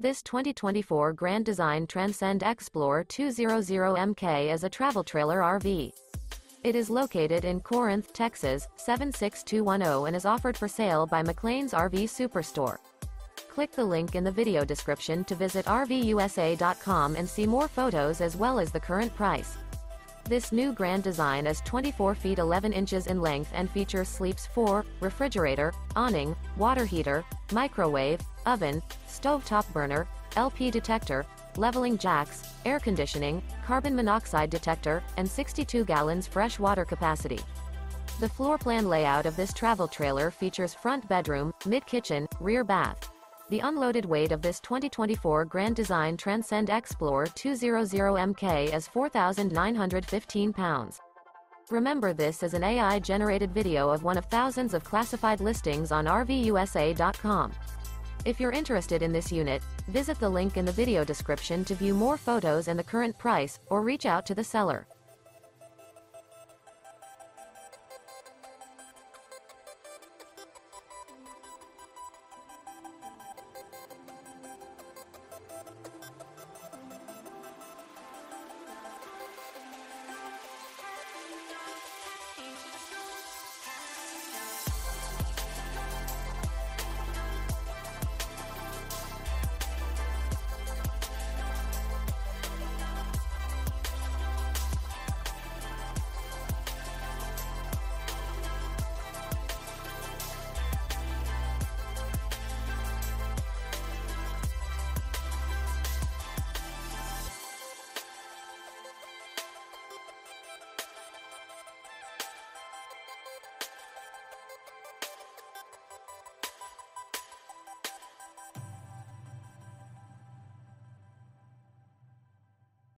This 2024 Grand Design Transcend Xplor 200MK is a travel trailer RV. It is located in Corinth, Texas, 76210 and is offered for sale by McClain's RV Superstore. Click the link in the video description to visit RVUSA.com and see more photos as well as the current price. This new Grand Design is 24 feet 11 inches in length and features sleeps 4, refrigerator, awning, water heater, microwave, oven, stovetop burner, LP detector, leveling jacks, air conditioning, carbon monoxide detector, and 62 gallons fresh water capacity. The floor plan layout of this travel trailer features front bedroom, mid-kitchen, rear bath. The unloaded weight of this 2024 Grand Design Transcend Xplor 200MK is 4,915 pounds. Remember, this is an AI-generated video of one of thousands of classified listings on RVUSA.com. If you're interested in this unit, visit the link in the video description to view more photos and the current price, or reach out to the seller.